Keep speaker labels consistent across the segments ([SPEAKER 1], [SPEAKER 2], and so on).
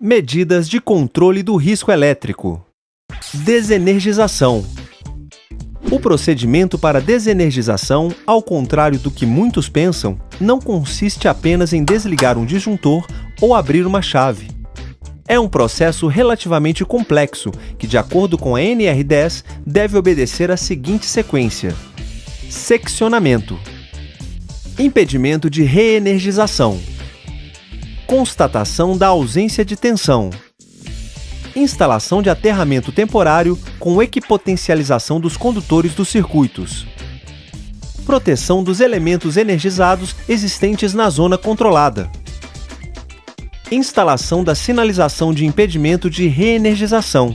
[SPEAKER 1] Medidas de controle do risco elétrico. Desenergização. O procedimento para desenergização, ao contrário do que muitos pensam, não consiste apenas em desligar um disjuntor ou abrir uma chave. É um processo relativamente complexo que, de acordo com a NR10, deve obedecer à seguinte sequência: seccionamento, impedimento de reenergização, constatação da ausência de tensão, instalação de aterramento temporário com equipotencialização dos condutores dos circuitos, proteção dos elementos energizados existentes na zona controlada, instalação da sinalização de impedimento de reenergização.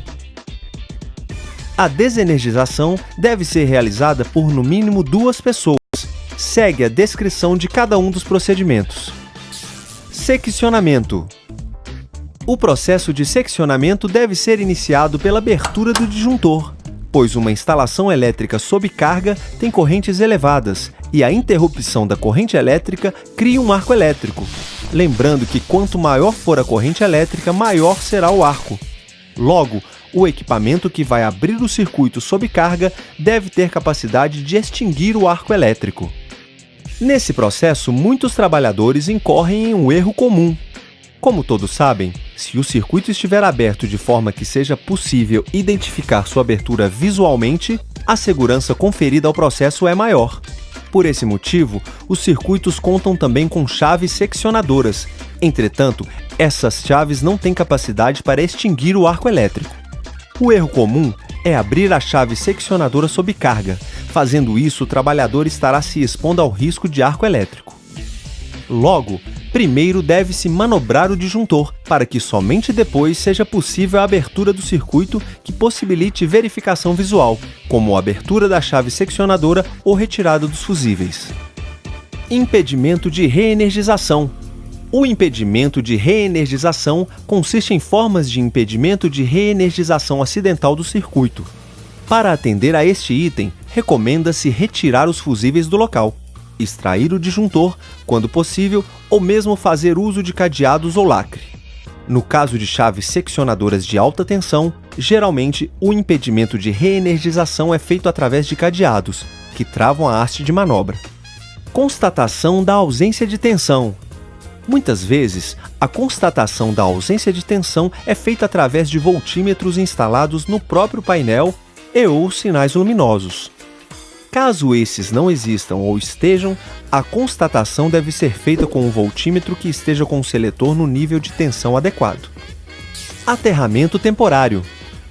[SPEAKER 1] A desenergização deve ser realizada por no mínimo 2 pessoas. Segue a descrição de cada um dos procedimentos. Seccionamento. O processo de seccionamento deve ser iniciado pela abertura do disjuntor, pois uma instalação elétrica sob carga tem correntes elevadas e a interrupção da corrente elétrica cria um arco elétrico. Lembrando que quanto maior for a corrente elétrica, maior será o arco. Logo, o equipamento que vai abrir o circuito sob carga deve ter capacidade de extinguir o arco elétrico. Nesse processo, muitos trabalhadores incorrem em um erro comum. Como todos sabem, se o circuito estiver aberto de forma que seja possível identificar sua abertura visualmente, a segurança conferida ao processo é maior. Por esse motivo, os circuitos contam também com chaves seccionadoras. Entretanto, essas chaves não têm capacidade para extinguir o arco elétrico. O erro comum é abrir a chave seccionadora sob carga. Fazendo isso, o trabalhador estará se expondo ao risco de arco elétrico. Logo, primeiro deve-se manobrar o disjuntor, para que somente depois seja possível a abertura do circuito que possibilite verificação visual, como a abertura da chave seccionadora ou retirada dos fusíveis. Impedimento de reenergização. O impedimento de reenergização consiste em formas de impedimento de reenergização acidental do circuito. Para atender a este item, recomenda-se retirar os fusíveis do local, extrair o disjuntor, quando possível, ou mesmo fazer uso de cadeados ou lacre. No caso de chaves seccionadoras de alta tensão, geralmente o impedimento de reenergização é feito através de cadeados, que travam a haste de manobra. Constatação da ausência de tensão. Muitas vezes, a constatação da ausência de tensão é feita através de voltímetros instalados no próprio painel e/ou sinais luminosos. Caso esses não existam ou estejam, a constatação deve ser feita com um voltímetro que esteja com o seletor no nível de tensão adequado. Aterramento temporário.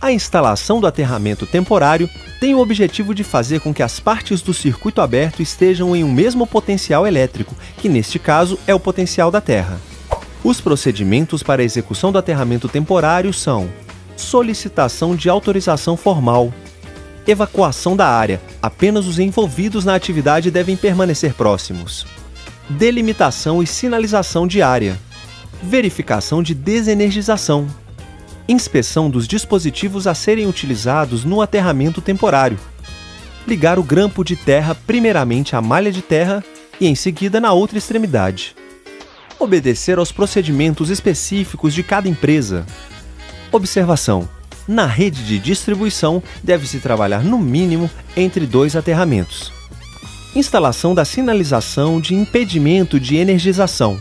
[SPEAKER 1] A instalação do aterramento temporário tem o objetivo de fazer com que as partes do circuito aberto estejam em um mesmo potencial elétrico, que neste caso é o potencial da terra. Os procedimentos para a execução do aterramento temporário são: solicitação de autorização formal, evacuação da área, apenas os envolvidos na atividade devem permanecer próximos, delimitação e sinalização de área, verificação de desenergização, inspeção dos dispositivos a serem utilizados no aterramento temporário, ligar o grampo de terra primeiramente à malha de terra e em seguida na outra extremidade, obedecer aos procedimentos específicos de cada empresa. Observação: na rede de distribuição, deve-se trabalhar no mínimo entre 2 aterramentos. Instalação da sinalização de impedimento de energização.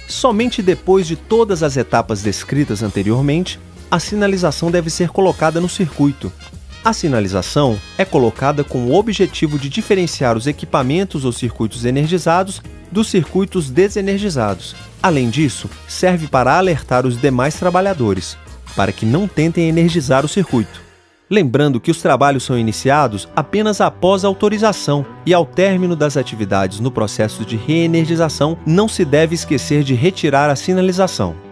[SPEAKER 1] Somente depois de todas as etapas descritas anteriormente, a sinalização deve ser colocada no circuito. A sinalização é colocada com o objetivo de diferenciar os equipamentos ou circuitos energizados dos circuitos desenergizados. Além disso, serve para alertar os demais trabalhadores, para que não tentem energizar o circuito. Lembrando que os trabalhos são iniciados apenas após a autorização e ao término das atividades no processo de reenergização, não se deve esquecer de retirar a sinalização.